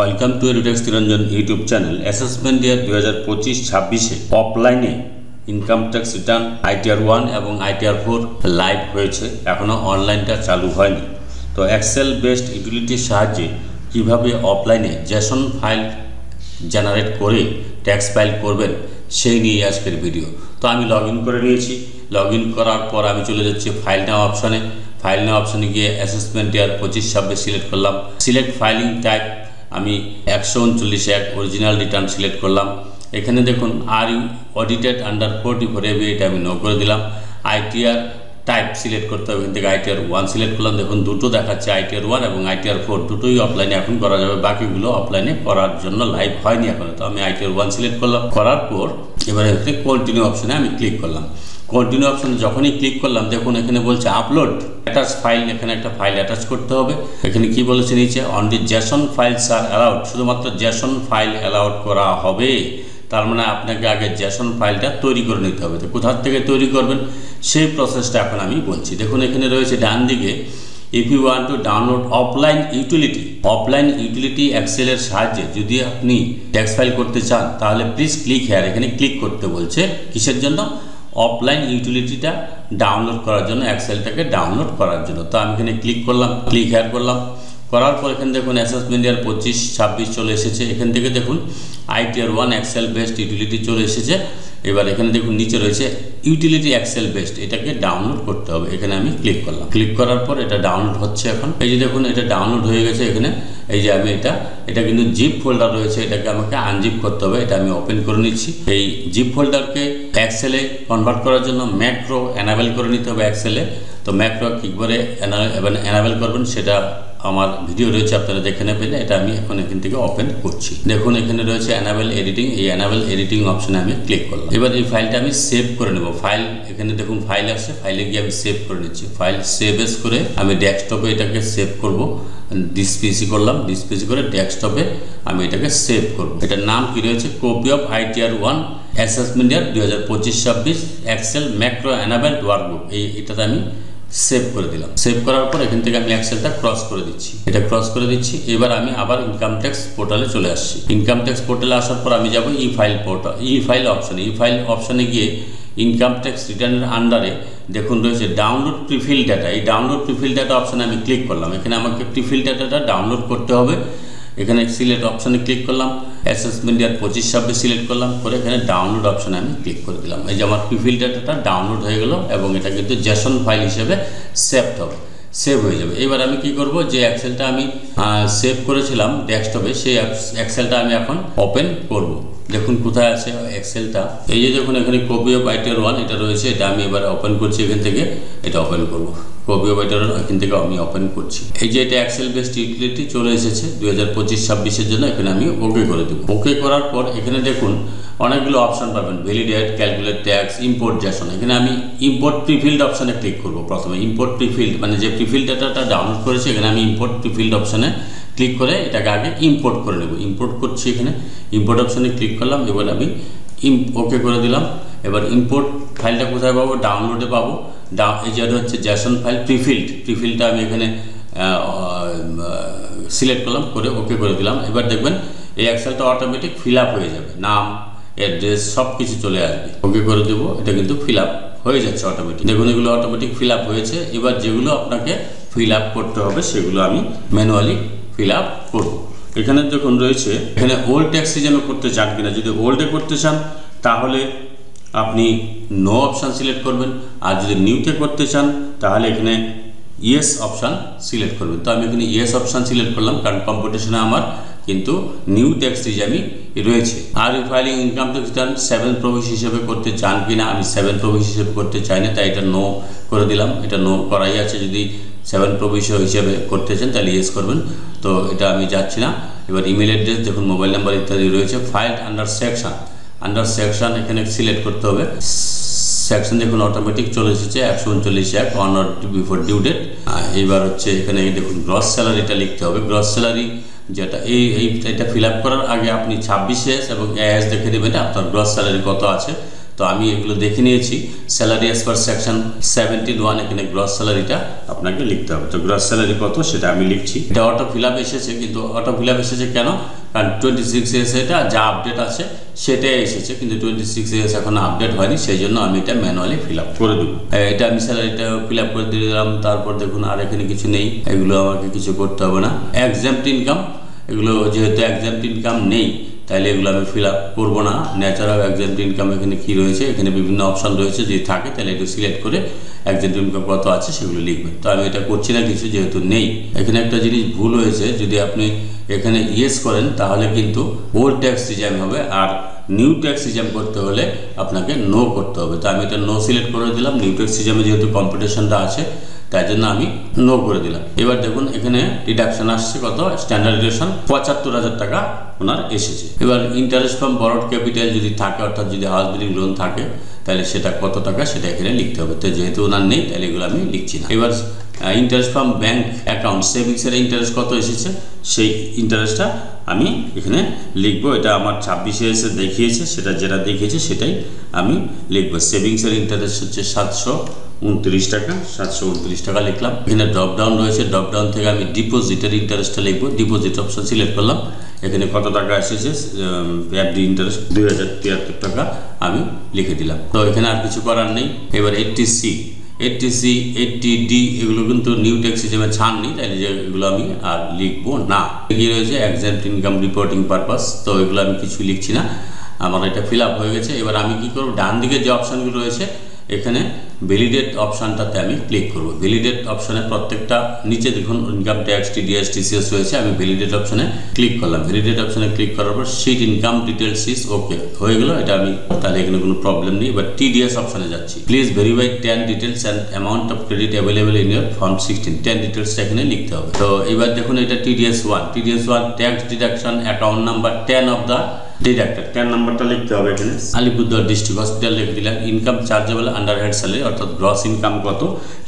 Welcome to Edutex Niranjan YouTube channel. Assessment year 2025-26-এ অফলাইনে income tax return ITR 1 এবং ITR 4 live হয়েছে, এখনও অনলাইনটা চালু হয়নি। তো এক্সেল বেসড ইউটিলিটির সাহায্যে কিভাবে অফলাইনে জেসন ফাইল জেনারেট করে ট্যাক্স ফাইল করবেন সেই নিয়ে আজকের ভিডিও। তো আমি লগ ইন করে নিয়েছি। লগ ইন করার পর আমি চলে যাচ্ছি ফাইল নেওয়া অপশানে। ফাইল নেওয়া অপশানে গিয়ে অ্যাসেসমেন্ট ইয়ার 25-26 সিলেক্ট করলাম। সিলেক্ট ফাইলিং টাইপ আমি 139(1) অরিজিনাল রিটার্ন সিলেক্ট করলাম। এখানে দেখুন are you audited under 44 AB, এটা আমি নো করে দিলাম। আইটিআর টাইপ সিলেক্ট করতে হবে, এখান থেকে আইটিআর 1 সিলেক্ট করলাম। দেখুন দুটো দেখাচ্ছে, আইটিআর 1 এবং আইটিআর 4 দুটোই অফলাইনে এখন করা যাবে, বাকিগুলো অফলাইনে করার জন্য লাইভ হয়নি এখনো। তো আমি আইটিআর 1 সিলেক্ট করলাম। করার পর এবারে এখানে কন্টিনিউ অপশানে আমি ক্লিক করলাম। কন্টিনিউ অপশানে যখনই ক্লিক করলাম দেখুন এখানে বলছে আপলোড অ্যাটাচ ফাইল। এখানে একটা ফাইল অ্যাটাচ করতে হবে। এখানে কি বলেছে নিচে, অনলি জেসন ফাইলস আর অ্যালাউড, শুধুমাত্র জেসন ফাইল অ্যালাউড করা হবে। তার মানে আপনাকে আগে জেসন ফাইলটা তৈরি করে নিতে হবে। তো কোথা থেকে তৈরি করবেন সেই প্রসেসটা এখন আমি বলছি। দেখুন এখানে রয়েছে ডান দিকে, if you want to download offline utility, offline utility এক্সেলের সাহায্যে যদি আপনি ট্যাক্স ফাইল করতে চান তাহলে প্লিজ ক্লিক হেয়ার। এখানে ক্লিক করতে বলছে কিসের জন্য, অফলাইন ইউটিলিটিটা ডাউনলোড করার জন্য, এক্সেলটাকে ডাউনলোড করার জন্য। তো আমি এখানে ক্লিক করলাম, ক্লিক হেয়ার করলাম। করার পর এখানে দেখুন অ্যাসেসমেন্ট ইয়ার 25-26 চলে এসেছে। এখান থেকে দেখুন আইটিআর 1 এক্সেল বেসড ইউটিলিটি চলে এসেছে। এবার এখানে দেখুন নিচে রয়েছে ইউটিলিটি এক্সেল বেসড, এটাকে ডাউনলোড করতে হবে। এখানে আমি ক্লিক করলাম। ক্লিক করার পর এটা ডাউনলোড হচ্ছে এখন। এই যে দেখুন এটা ডাউনলোড হয়ে গেছে। এখানে এই যে আমি এটা কিন্তু জিপ ফোল্ডার রয়েছে, এটাকে আমাকে আনজিপ করতে হবে। এটা আমি ওপেন করে নিচ্ছি। এই জিপ ফোল্ডারকে এক্সেলে কনভার্ট করার জন্য ম্যাক্রো এনাবেল করে নিতে হবে এক্সেলে। তো ম্যাক্রো কী করে এনাবেল করবেন সেটা আমার ভিডিও রয়েছে, আপনারা দেখে নেবেন। এটা আমি এখন এখান থেকে ওপেন করছি। দেখুন এখানে রয়েছে অ্যানাবেল এডিটিং, এই অ্যানাবেল এডিটিং অপশানে আমি ক্লিক করলাম। এবার এই ফাইলটা আমি সেভ করে নেব। ফাইল এখানে দেখুন ফাইল আসছে, ফাইলে গিয়ে আমি সেভ করে নিচ্ছি। ফাইল সেভ এস করে আমি ডেস্কটপে এটাকে সেভ করব। ডিসপিসি করলাম, ডিসপিসি করে ডেস্কটপে আমি এটাকে সেভ করব। এটার নাম কি রয়েছে, copy of ITR 1 assessment year 2025-26 Excel macro enabled workbook, এটাতে আমি সেভ করে দিলাম। সেভ করার পর এখান থেকে আমি এক্সেলটা ক্রস করে দিচ্ছি, এটা ক্রস করে দিচ্ছি। এবার আমি আবার ইনকাম ট্যাক্স পোর্টালে চলে আসছি। ইনকাম ট্যাক্স পোর্টালে আসার পর আমি যাব ই ফাইল পোর্টাল, ই ফাইল অপশানে। ই ফাইল অপশানে গিয়ে ইনকাম ট্যাক্স রিটার্নের আন্ডারে দেখুন রয়েছে ডাউনলোড প্রিফিল ডাটা। এই ডাউনলোড প্রিফিল ডাটা অপশানে আমি ক্লিক করলাম। এখানে আমাকে প্রিফিল ডাটাটা ডাউনলোড করতে হবে। এখানে সিলেক্ট অপশানে ক্লিক করলাম, অ্যাসেসমেন্ট ইয়ার 25-26 সিলেক্ট করলাম, করে এখানে ডাউনলোড অপশানে আমি ক্লিক করে দিলাম। এই যে আমার প্রিফিল ডাটাটা ডাউনলোড হয়ে গেল এবং এটা কিন্তু জেসন ফাইল হিসেবে সেভ হয়ে যাবে। এবার আমি কি করব, যে এক্সেলটা আমি সেভ করেছিলাম ডেস্কটপে, সেই এক্সেলটা আমি এখন ওপেন করব। দেখুন কোথায় আছে এক্সেলটা, এই যে দেখুন এখানে কপি অফ আইটিআর 1 এটা রয়েছে, এটা আমি এবার ওপেন করছি। এখান থেকে এটা ওপেন করব, কপি অফ আইটিআর 1 এখান থেকে আমি ওপেন করছি। এই যে এটা এক্সেল বেসড ইউটিলিটি চলে এসেছে 2025-26-এর জন্য। এখানে আমি ওকে করে দেবো। ওকে করার পর এখানে দেখুন অনেকগুলো অপশান পাবেন, validate, calculate tax, import Jason. এখানে আমি ইম্পোর্ট প্রিফিল্ড অপশানে ক্লিক করব। প্রথমে ইম্পোর্ট প্রিফিল্ড মানে যে প্রিফিল্ড ডাটাটা ডাউনলোড করেছে, এখানে আমি ইম্পোর্ট প্রিফিল্ড অপশানে ক্লিক করে এটাকে আগে ইম্পোর্ট করে নেব। ইম্পোর্ট করছি, এখানে ইম্পোর্ট অপশানে ক্লিক করলাম। এবার আমি ওকে করে দিলাম। এবার ইম্পোর্ট ফাইলটা কোথায় পাবো, ডাউনলোডে পাবো। এই যেটা হচ্ছে জেসন ফাইল প্রিফিল্ডটা আমি এখানে সিলেক্ট করলাম, করে ওকে করে দিলাম। এবার দেখবেন এই এক্সেলটা অটোমেটিক ফিল আপ হয়ে যাবে, নাম, অ্যাড্রেস সব কিছু চলে আসবে। ওকে করে দেবো, এটা কিন্তু ফিল আপ হয়ে যাচ্ছে অটোমেটিক। দেখুন এগুলো অটোমেটিক ফিল আপ হয়েছে। এবার যেগুলো আপনাকে ফিল আপ করতে হবে সেগুলো আমি ম্যানুয়ালি ফিল আপ করবো। এখানে দেখুন রয়েছে, এখানে ওল্ড ট্যাক্সে যেন করতে চান কিনা। যদি ওল্ডে করতে চান তাহলে আপনি নো অপশান সিলেক্ট করবেন, আর যদি নিউতে করতে চান তাহলে এখানে ইয়েস অপশান সিলেক্ট করবেন। তো আমি এখানে ইয়েস অপশান সিলেক্ট করলাম, কারণ কম্পিটিশনে আমার কিন্তু নিউ ট্যাক্স রিজামি রয়েছে। Are you filing income tax return 7 proviso হিসেবে করতে চান কিনা, আমি 7 প্রভিস হিসেবে করতে চাই না, তাই এটা নো করে দিলাম। এটা নো করাই আছে। যদি 7 প্রভিস হিসেবে করতে চান তাহলে ইয়েস করবেন। তো এটা আমি যাচ্ছি না। এবার ইমেল অ্যাড্রেস দেখুন, মোবাইল নাম্বার ইত্যাদি রয়েছে। ফাইল আন্ডার সেকশন এখানে সিলেক্ট করতে হবে। সেকশন দেখুন অটোমেটিক চলে এসেছে 139(1) on or before due date. এইবার হচ্ছে এখানে দেখুন গ্রস স্যালারিটা লিখতে হবে। গ্রস স্যালারি যেটা এটা ফিল আপ করার আগে আপনি 26S এবং AS দেখে দেবেন আপনার গ্রস স্যালারি কত আছে। তো আমি এগুলো দেখে নিয়েছি। স্যালারি অ্যাজ পার সেকশন 17(1) এখানে গ্রস স্যালারিটা আপনাকে লিখতে হবে। তো গ্রস স্যালারি কত সেটা আমি লিখছি। এটা অটো ফিল আপ এসেছে, কিন্তু অটো ফিল আপ এসেছে কেন? কারণ 26 ইয়ার্স এটা যা আপডেট আছে সেটাই এসেছে, কিন্তু 26 ইয়ার্স এখনো আপডেট হয়নি, সেই জন্য আমি এটা ম্যানুয়ালি ফিল আপ করে দেবো। এটা আমি স্যালারিটা ফিল আপ করে দিয়ে দিলাম। তারপর দেখুন আর এখানে কিছু নেই, এগুলো আমাকে কিছু করতে হবে না। এক্সাম্পট ইনকাম, এগুলো যেহেতু এক্সাম্পট ইনকাম নেই তাহলে এগুলো আমি ফিল আপ করবো না। ন্যাচারাল এক্সাম্পট ইনকাম এখানে কি রয়েছে, এখানে বিভিন্ন অপশান রয়েছে, যদি থাকে তাহলে একটু সিলেক্ট করে এক্সাম্পট ইনকাম কত আছে সেগুলো লিখবেন। তো আমি এটা করছি না কিছু, যেহেতু নেই। এখানে একটা জিনিস ভুল হয়েছে, যদি আপনি এখানে ইয়েস করেন তাহলে কিন্তু ওল্ড ট্যাক্স রিজাইম হবে, আর নিউ ট্যাক্স রিজাইম করতে হলে আপনাকে নো করতে হবে। তো আমি এটা নো সিলেক্ট করে দিলাম। নিউ ট্যাক্স রিজাইমে যেহেতু কম্পিটিশনটা আছে তাই জন্য আমি নো করে দিলাম। এবার দেখুন এখানে ডিডাকশন আসছে কত, স্ট্যান্ডার্ড ডিডাকশন ৭৫,০০০ টাকা ওনার এসেছে। এবার ইন্টারেস্ট ফ্রম বরোড ক্যাপিটাল যদি থাকে, অর্থাৎ যদি হাউস বিল্ডিং লোন থাকে তাহলে সেটা কত টাকা সেটা এখানে লিখতে হবে। তো যেহেতু ওনার নেই তাহলে এগুলো আমি লিখছি না। এবার ইন্টারেস্ট ফ্রম ব্যাংক অ্যাকাউন্ট, সেভিংসের ইন্টারেস্ট কত এসেছে সেই ইন্টারেস্টটা আমি এখানে লিখবো। এটা আমার 26-এ এসে দেখিয়েছে, সেটা যেটা দেখিয়েছে সেটাই আমি লিখবো। সেভিংসের ইন্টারেস্ট হচ্ছে 729 টাকা, 729 টাকা লিখলাম। এখানে ড্রপডাউন রয়েছে, ড্রপডাউন থেকে আমি ডিপোজিটের ইন্টারেস্টটা লিখবো। ডিপোজিট অপশন সিলেক্ট করলাম। এখানে কত টাকা এসেছে, এফডি ইন্টারেস্ট 2073 টাকা আমি লিখে দিলাম। তো এখানে আর কিছু করার নেই। এবার 80C, 80D এগুলো কিন্তু নিউ ট্যাক্স হিসেবে ছাড় নেই, তাই এগুলো আমি আর লিখবো না। কি রয়েছে, এক্সাম্পট ইনকাম রিপোর্টিং পারপাস, তো এগুলো আমি কিছু লিখছি না, আমার এটা ফিল আপ হয়ে গেছে। এবার আমি কি করব, ডান দিকে যে অপশানগুলো রয়েছে এখানে ভ্যালিডেট অপশানটাতে আমি ক্লিক করব। ভ্যালিডেট অপশানে প্রত্যেকটা নিচে দেখুন ইনকাম ট্যাক্স, টিডিএস, টিসিএস রয়েছে, আমি ভ্যালিডেট অপশানে ক্লিক করলাম। ভ্যালিডেট অপশানে ক্লিক করার পর sheet income details is okay হয়ে গেল, এটা আমি তাহলে এখানে কোনো প্রবলেম নেই। এবার টিডিএস অপশানে যাচ্ছি। Please verify 10 details and amount of credit available in your form 16। 10 ডিটেলসটা এখানে লিখতে হবে। তো এবার দেখুন এটা TDS 1, TDS 1 tax deduction account number 10 of the deducted, 10 নাম্বারটা লিখতে হবে এখানে। আলিপুরদুয়ার ডিস্ট্রিক্ট হসপিটাল লিখে দিলাম। Income chargeable under head salary, অর্থাৎ গ্রস ইনকাম কত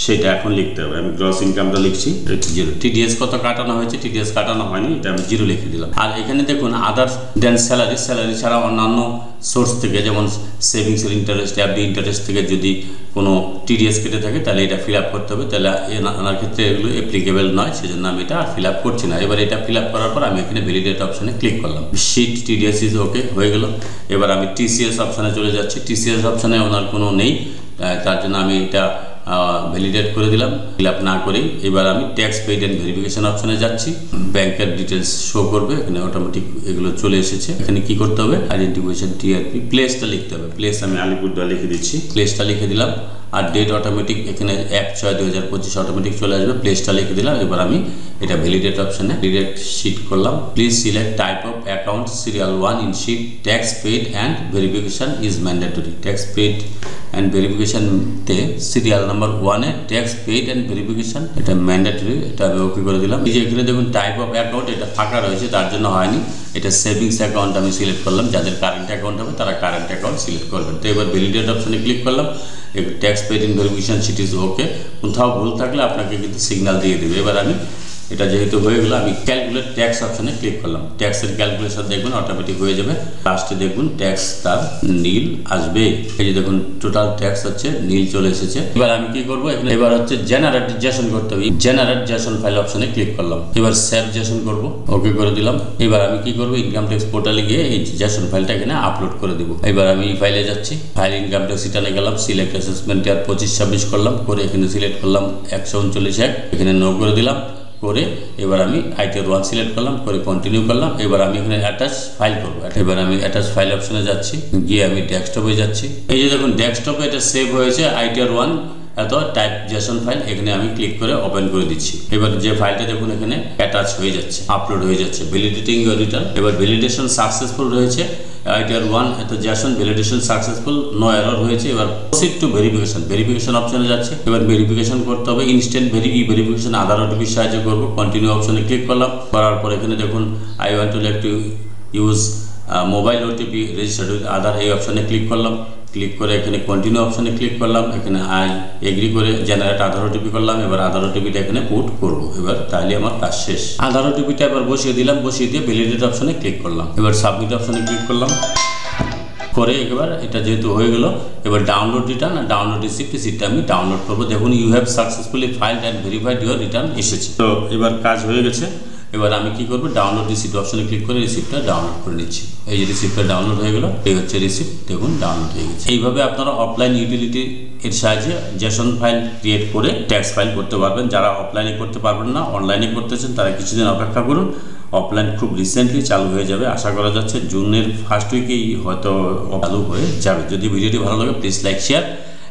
সেটা এখন লিখতে হবে। আমি গ্রস ইনকামটা লিখছি 0। টিডিএস কত কাটানো হয়েছে, টিডিএস কাটানো হয়নি, এটা আমি 0 লিখে দিলাম। আর এখানে দেখুন আদার্স দেন স্যালারি, স্যালারি ছাড়া অন্যান্য সোর্স থেকে যেমন সেভিংসের ইন্টারেস্ট, এফডি ইন্টারেস্ট থেকে যদি কোনো টিডিএস কেটে থাকে তাহলে এটা ফিল আপ করতে হবে। তাহলে ওনার ক্ষেত্রে এগুলো অ্যাপ্লিকেবল নয়, সেজন্য আমি এটা ফিল আপ করছি না। এবার এটা ফিল আপ করার পর আমি এখানে ভ্যালিডেট অপশানে ক্লিক করলাম। শিট টিডিএস ইজ ওকে হয়ে গেল। এবার আমি টিসিএস অপশানে চলে যাচ্ছি। টিসিএস অপশানে ওনার কোনো নেই, তার জন্য আমি এটা ভ্যালিডেট করে দিলাম ফিল আপ না করেই। এবার আমি ট্যাক্স পেইড অ্যান্ড ভেরিফিকেশন অপশানে যাচ্ছি। ব্যাংকের ডিটেলস শো করবে, এখানে অটোমেটিক এগুলো চলে এসেছে। এখানে কি করতে হবে, আইডেন্টিফিকেশন টিআরপি, প্লেসটা লিখতে হবে। প্লেস আমি আলিপুরদুয়ার লিখে দিচ্ছি, প্লেসটা লিখে দিলাম। আর ডেট অটোমেটিক এখানে 1/6/2025 অটোমেটিক চলে আসবে, প্লেসটা লিখে দিলাম। এবার আমি এটা ভ্যালিডেট অপশানে ডিরেক্ট শিট করলাম। Please select type of account serial 1 in sheet tax paid and verification is mandatory. Tax paid and ভেরিফিকেশনতে সিরিয়াল নাম্বার 1-এ ট্যাক্স পেইড অ্যান্ড ভেরিফিকেশন এটা ম্যান্ডেটরি, এটা আমি ওকে করে দিলাম। এই যে এখানে দেখুন টাইপ অফ অ্যাকাউন্ট এটা ফাঁকা রয়েছে, তার জন্য হয়নি। এটা সেভিংস অ্যাকাউন্ট আমি সিলেক্ট করলাম, যাদের কারেন্ট অ্যাকাউন্ট হবে তারা কারেন্ট অ্যাকাউন্ট সিলেক্ট করবেন। তো এবার ভ্যালিডেট অপশানে ক্লিক করলাম। Tax paid in verification sheet is okay. কোথাও ভুল থাকলে আপনাকে কিন্তু সিগন্যাল দিয়ে দেবে। এবার আমি এটা যেহেতু হয়ে গেলো আমি ক্যালকুলেট ট্যাক্স অপশানে ক্লিক করলাম। ট্যাক্সের ক্যালকুলেশন দেখবেন অটোমেটিক হয়ে যাবে। লাস্টে দেখুন ট্যাক্স তার নীল আসবে। এই যে দেখুন টোটাল ট্যাক্স হচ্ছে নীল চলে এসেছে। এবার আমি কি করবো, এবার হচ্ছে জেনারেট জেসন করতে হবে। জেনারেট জেসন ফাইল অপশানে ক্লিক করলাম। এবার সেভ জেসন করবো, ওকে করে দিলাম। এবার আমি কি করবো, ইনকাম ট্যাক্স পোর্টালে গিয়ে এই জেসন ফাইলটা এখানে আপলোড করে দিব। এবার আমি এই ফাইলে যাচ্ছি, ফাইল ইনকাম ট্যাক্স রিটার্নে গেলাম, সিলেক্ট অ্যাসেসমেন্ট ইয়ার 25-26 করলাম, করে এখানে সিলেক্ট করলাম 139 এখানে নো করে দিলাম। করে এবার আমি আইটিআর 1 সিলেক্ট করলাম, করে কন্টিনিউ করলাম। এবার আমি এখানে অ্যাটাচ ফাইল করবো। এবার আমি অ্যাটাচ ফাইল অপশানে যাচ্ছি, গিয়ে আমি ডেস্কটপে যাচ্ছি। এই যে দেখুন ডেস্কটপে এটা সেভ হয়েছে আইটিআর 1 এত টাইপ জেসন ফাইল, এখানে আমি ক্লিক করে ওপেন করে দিচ্ছি। এবার যে ফাইলটা দেখুন এখানে অ্যাটাচ হয়ে যাচ্ছে, আপলোড হয়ে যাচ্ছে। ভ্যালিডেটিং ইউর রিটার্ন, এবার ভ্যালিডেশন সাকসেসফুল রয়েছে। আইটিআর 1 এত JSON validation successful, no error হয়েছে। এবার প্রসিড টু ভেরিফিকেশন, ভেরিফিকেশন অপশানে যাচ্ছে। এবার ভেরিফিকেশন করতে হবে, ইনস্ট্যান্ট ভেরিফিকেশন আধার ওটিপির সাহায্যে করবো। কন্টিনিউ অপশানে ক্লিক করলাম, করার পর এখানে দেখুন I want to use mobile OTP registered with Aadhaar, এই অপশানে ক্লিক করলাম। ক্লিক করে এখানে কন্টিনিউ অপশানে ক্লিক করলাম। এখানে আই এগ্রি করে জেনারেট আধার ওটিপি করলাম। এবার আধার ওটিপিটা এখানে পুট করবো। এবার তাহলে আমার কাজ শেষ। আধার ওটিপিটা এবার বসিয়ে দিলাম, বসিয়ে দিয়ে ভ্যালিডেট অপশানে ক্লিক করলাম। এবার সাবমিট অপশানে ক্লিক করলাম। করে এবার এটা যেহেতু হয়ে গেল, এবার ডাউনলোড রিটার্ন আর ডাউনলোড রিসিপ্টটা আমি ডাউনলোড করবো। দেখুন you have successfully filed and verified your return এসেছে। তো এবার কাজ হয়ে গেছে। এবার আমি কি করব, ডাউনলোড রিসিপ্ট অপশনে ক্লিক করে রিসিপ্টটা ডাউনলোড করে নিচ্ছি। এই যে রিসিপ্টটা ডাউনলোড হয়ে গেল, এই হচ্ছে রিসিপ্ট, দেখুন ডাউনলোড হয়ে গেছে। এইভাবে আপনারা অফলাইন ইউটিলিটি এর সাহায্যে জেসন ফাইল ক্রিয়েট করে ট্যাক্স ফাইল করতে পারবেন। যারা অফলাইনে করতে পারবেন না, অনলাইনে করতেছেন, তারা কিছুদিন অপেক্ষা করুন। অফলাইন খুব রিসেন্টলি চালু হয়ে যাবে, আশা করা যাচ্ছে জুনের ফার্স্ট উইকেই হয়তো চালু হয়ে যাবে। যদি ভিডিওটি ভালো লাগে, please like, share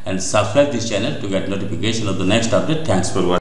and subscribe this channel to get notification of the next update. Thanks for watching.